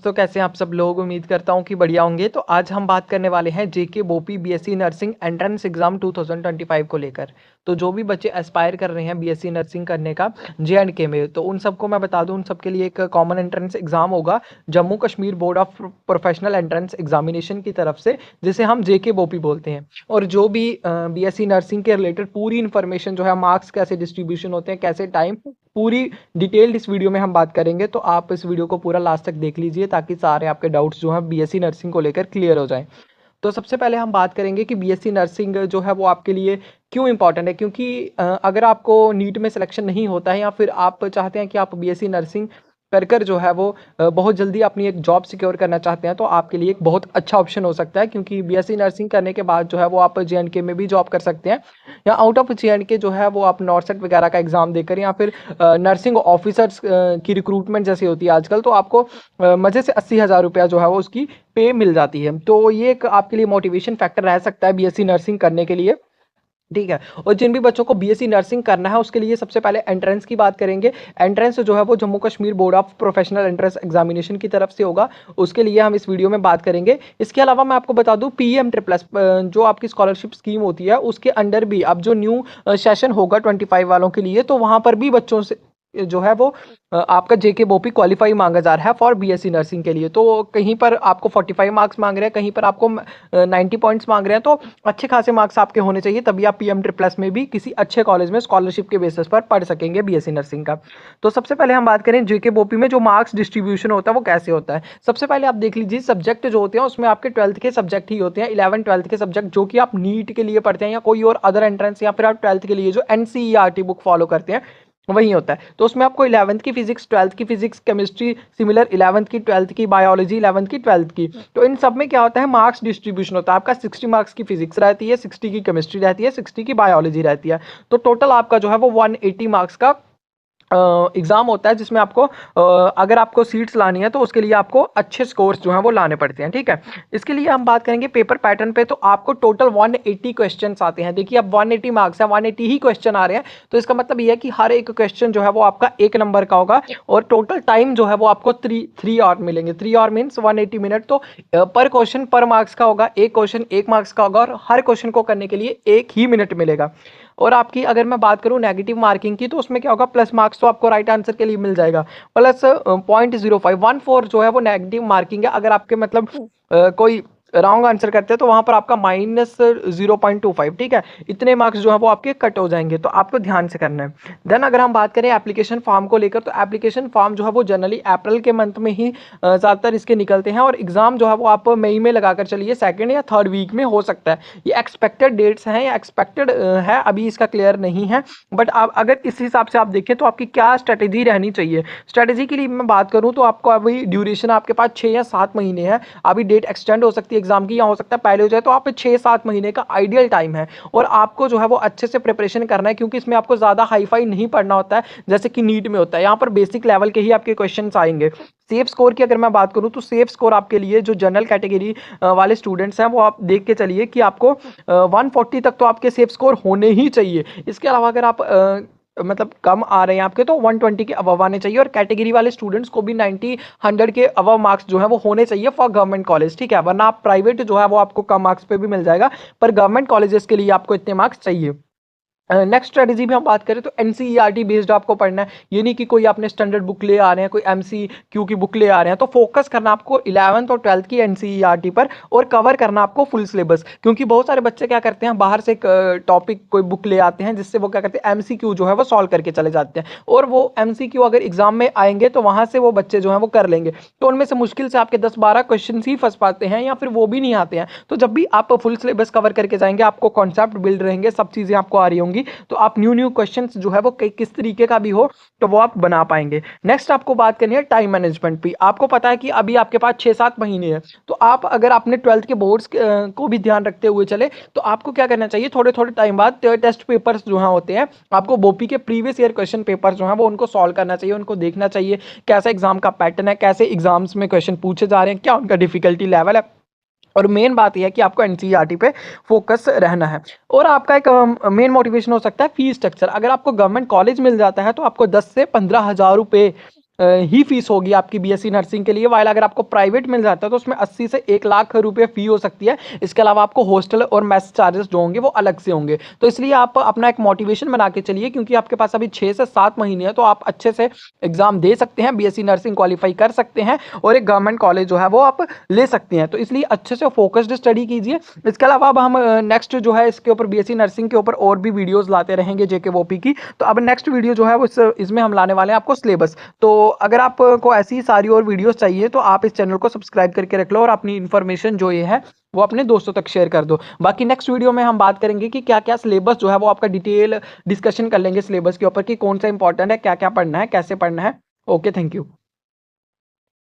तो कैसे हैं आप सब लोग। उम्मीद करता हूँ कि बढ़िया होंगे। तो आज हम बात करने वाले हैं जेके बोपी बीएससी नर्सिंग एंट्रेंस एग्जाम 2025 को लेकर। तो जो भी बच्चे एस्पायर कर रहे हैं बीएससी नर्सिंग करने का जे&के में, तो उन सबको मैं बता दूं, उन सबके लिए एक कॉमन एंट्रेंस एग्जाम होगा Jammu Kashmir board of professional entrance examination की तरफ से, जिसे हम जेके बोपी बोलते हैं। और जो भी बीएससी नर्सिंग के रिलेटेड पूरी इन्फॉर्मेशन जो है, मार्क्स कैसे डिस्ट्रीब्यूशन होते हैं, कैसे टाइम, पूरी डिटेल्ड इस वीडियो में हम बात करेंगे। तो आप इस वीडियो को पूरा लास्ट तक देख लीजिए ताकि सारे आपके डाउट्स जो हैं बीएससी नर्सिंग को लेकर क्लियर हो जाएं। तो सबसे पहले हम बात करेंगे कि बीएससी नर्सिंग जो है वो आपके लिए क्यों इंपॉर्टेंट है। क्योंकि अगर आपको नीट में सिलेक्शन नहीं होता है, या फिर आप चाहते हैं कि आप बीएससी नर्सिंग कर जो है वो बहुत जल्दी अपनी एक जॉब सिक्योर करना चाहते हैं, तो आपके लिए एक बहुत अच्छा ऑप्शन हो सकता है। क्योंकि बीएससी नर्सिंग करने के बाद जो है वो आप जे&के में भी जॉब कर सकते हैं, या आउट ऑफ जे&के जो है वो आप नॉर्सेट वगैरह का एग्जाम देकर, या फिर नर्सिंग ऑफिसर्स की रिक्रूटमेंट जैसी होती है आजकल, तो आपको मज़े से 80,000 रुपया जो है वो उसकी पे मिल जाती है। तो ये एक आपके लिए मोटिवेशन फैक्टर रह सकता है बीएससी नर्सिंग करने के लिए। ठीक है। और जिन भी बच्चों को बीएससी नर्सिंग करना है उसके लिए सबसे पहले एंट्रेंस की बात करेंगे। एंट्रेंस जो है वो Jammu Kashmir board of professional entrance examination की तरफ से होगा, उसके लिए हम इस वीडियो में बात करेंगे। इसके अलावा मैं आपको बता दूं, पीएम ट्रिपल जो आपकी स्कॉलरशिप स्कीम होती है उसके अंडर भी अब जो न्यू सेशन होगा 25 वालों के लिए, तो वहां पर भी बच्चों से जो है वो आपका जेके बोपी क्वालिफाई मांगा जा रहा है फॉर बीएससी नर्सिंग के लिए। तो कहीं पर आपको 45 मार्क्स मांग रहे हैं, कहीं पर आपको 90 पॉइंट्स मांग रहे हैं, तो अच्छे खासे मार्क्स आपके होने चाहिए, तभी आप पीएम ट्रिपल एस में भी किसी अच्छे कॉलेज में स्कॉलरशिप के बेसिस पर पढ़ सकेंगे बीएससी नर्सिंग का। तो सबसे पहले हम बात करें जेके बोपी में जो मार्क्स डिस्ट्रीब्यूशन होता है वो कैसे होता है। सबसे पहले आप देख लीजिए, सब्जेक्ट जो होते हैं उसमें आपके 12th के सब्जेक्ट ही होते हैं, 11 12th के सब्जेक्ट जो कि आप नीट के लिए पढ़ते हैं, या कोई और अदर एंट्रेंस, या फिर आप 12th के लिए जो एनसीईआरटी बुक फॉलो करते हैं वही होता है। तो उसमें आपको 11th की फिजिक्स, 12th की फिजिक्स, केमिस्ट्री सिमिलर, 11th की, 12th की बायोलॉजी, 11th की, 12th की। तो इन सब में क्या होता है, मार्क्स डिस्ट्रीब्यूशन होता है। आपका 60 मार्क्स की फिजिक्स रहती है, 60 की केमिस्ट्री रहती है, 60 की बायोलॉजी रहती है। तो टोटल आपका जो है वो 180 मार्क्स का एग्जाम होता है, जिसमें आपको अगर आपको सीट्स लानी है तो उसके लिए आपको अच्छे स्कोर्स जो हैं वो लाने पड़ते हैं। ठीक है। इसके लिए हम बात करेंगे पेपर पैटर्न पे, तो आपको टोटल 180 क्वेश्चंस आते हैं। देखिए, अब 180 मार्क्स है, 180 ही क्वेश्चन आ रहे हैं, तो इसका मतलब ये है कि हर एक क्वेश्चन जो है वो आपका 1 नंबर का होगा, और टोटल टाइम जो है वो आपको 3 आवर मिलेंगे। 3 आवर मीन्स 180 मिनट। तो पर क्वेश्चन पर मार्क्स का होगा, एक क्वेश्चन 1 मार्क्स का होगा, और हर क्वेश्चन को करने के लिए 1 ही मिनट मिलेगा। और आपकी अगर मैं बात करूं नेगेटिव मार्किंग की, तो उसमें क्या होगा, प्लस मार्क्स तो आपको राइट आंसर के लिए मिल जाएगा, प्लस 0.0514 जो है वो नेगेटिव मार्किंग है। अगर आपके मतलब कोई रॉन्ग आंसर करते हैं तो वहां पर आपका -0.25, ठीक है, इतने मार्क्स जो है वो आपके कट हो जाएंगे, तो आपको ध्यान से करना है। देन अगर हम बात करें एप्लीकेशन फॉर्म को लेकर, तो एप्लीकेशन फॉर्म जो है वो जनरली अप्रैल के मंथ में ही ज़्यादातर इसके निकलते हैं, और एग्जाम जो है वो आप मई में लगाकर चलिए, 2nd या 3rd वीक में हो सकता है। ये एक्सपेक्टेड डेट्स हैं, या एक्सपेक्टेड है, अभी इसका क्लियर नहीं है। बट आप अगर इस हिसाब से आप देखें तो आपकी क्या स्ट्रेटेजी रहनी चाहिए। स्ट्रेटेजी के लिए मैं बात करूं तो आपको अभी ड्यूरेशन आपके पास 6 या 7 महीने है। अभी डेट एक्सटेंड हो सकती है एग्जाम की, या हो सकता है पहले हो जाए, तो आप 6-7 महीने का आइडियल टाइम है, और आपको जो है वो अच्छे से प्रिपरेशन करना है। क्योंकि इसमें आपको ज़्यादा हाईफाई नहीं पढ़ना होता है जैसे कि नीट में होता है। यहाँ पर बेसिक लेवल के ही आपके क्वेश्चन आएंगे। सेफ स्कोर की अगर मैं बात करूं, तो सेफ स्कोर आपके लिए जो जनरल कैटेगरी वाले स्टूडेंट्स हैं वो आप देख के चलिए कि आपको 140 तक तो आपके सेफ स्कोर होने ही चाहिए। इसके अलावा अगर आप मतलब कम आ रहे हैं आपके, तो 120 के अबव आने चाहिए, और कैटेगरी वाले स्टूडेंट्स को भी 90 100 के अबव मार्क्स जो है वो होने चाहिए फॉर गवर्नमेंट कॉलेज। ठीक है, वरना आप प्राइवेट जो है वो आपको कम मार्क्स पे भी मिल जाएगा, पर गवर्नमेंट कॉलेजेस के लिए आपको इतने मार्क्स चाहिए। नेक्स्ट स्ट्रेटेजी भी हम बात करें तो एनसीईआरटी बेस्ड आपको पढ़ना है। ये नहीं कि कोई आपने स्टैंडर्ड बुक ले आ रहे हैं, कोई एमसीक्यू की बुक ले आ रहे हैं, तो फोकस करना आपको 11th और 12th की एनसीईआरटी पर, और कवर करना आपको फुल सिलेबस। क्योंकि बहुत सारे बच्चे क्या करते हैं, बाहर से एक टॉपिक कोई बुक ले आते हैं, जिससे वो क्या करते हैं, एमसीक्यू जो है वो सॉल्व करके चले जाते हैं, और वो एमसीक्यू अगर एग्जाम में आएंगे तो वहां से वो बच्चे जो है वो कर लेंगे, तो उनमें से मुश्किल से आपके 10-12 क्वेश्चन ही फंस पाते हैं, या फिर वो भी नहीं आते हैं। तो जब भी आप फुल सिलेबस कवर करके जाएंगे, आपको कॉन्सेप्ट बिल्ड रहेंगे, सब चीजें आपको आ रही होंगी, तो आप न्यू क्वेश्चंस जो है वो किस तरीके का भी हो तो वो आप बना पाएंगे। नेक्स्ट आपको बात करनी है टाइम मैनेजमेंट पे। आपको पता है कि अभी आपके पास 6-7 महीने हैं, तो आप अगर अपने 12th के बोर्ड्स को भी ध्यान रखते हुए चले, तो आपको क्या करना चाहिए, थोड़े थोड़े टाइम बाद टेस्ट पेपर्स जो है होते हैं, आपको बोपी के प्रीवियस ईयर क्वेश्चन पेपर जो है वो उनको सॉल्व करना चाहिए, उनको देखना चाहिए कैसा एग्जाम का पैटर्न है, कैसे एग्जाम्स में क्वेश्चन पूछे जा रहे हैं, क्या उनका डिफिकल्टी लेवल है। और मेन बात यह है कि आपको एनसीईआरटी पे फोकस रहना है। और आपका एक मेन मोटिवेशन हो सकता है फीस स्ट्रक्चर। अगर आपको गवर्नमेंट कॉलेज मिल जाता है तो आपको 10 से 15 हज़ार रुपये ही फीस होगी आपकी बीएससी नर्सिंग के लिए। वाइल अगर आपको प्राइवेट मिल जाता है तो उसमें 80 से 1 लाख रुपए फी हो सकती है। इसके अलावा आपको हॉस्टल और मेस चार्जेस जो होंगे वो अलग से होंगे। तो इसलिए आप अपना एक मोटिवेशन बना के चलिए, क्योंकि आपके पास अभी 6 से 7 महीने है, तो आप अच्छे से एग्जाम दे सकते हैं, बीएससी नर्सिंग क्वालिफाई कर सकते हैं और एक गवर्नमेंट कॉलेज जो है वो आप ले सकते हैं। तो इसलिए अच्छे से फोकस्ड स्टडी कीजिए। इसके अलावा अब हम नेक्स्ट जो है इसके ऊपर बीएससी नर्सिंग के ऊपर और भी वीडियोस लाते रहेंगे जेके वोपी की। तो अब नेक्स्ट वीडियो जो है वो इसमें हम लाने वाले हैं आपको सिलेबस। तो अगर आपको ऐसी सारी और वीडियोस चाहिए तो आप इस चैनल को सब्सक्राइब करके रख लो और अपनी इन्फॉर्मेशन जो ये है वो अपने दोस्तों तक शेयर कर दो। बाकी नेक्स्ट वीडियो में हम बात करेंगे कि क्या क्या सिलेबस जो है वो आपका डिटेल डिस्कशन कर लेंगे सिलेबस के ऊपर कि कौन सा इंपॉर्टेंट है, क्या क्या पढ़ना है, कैसे पढ़ना है। Okay, thank you.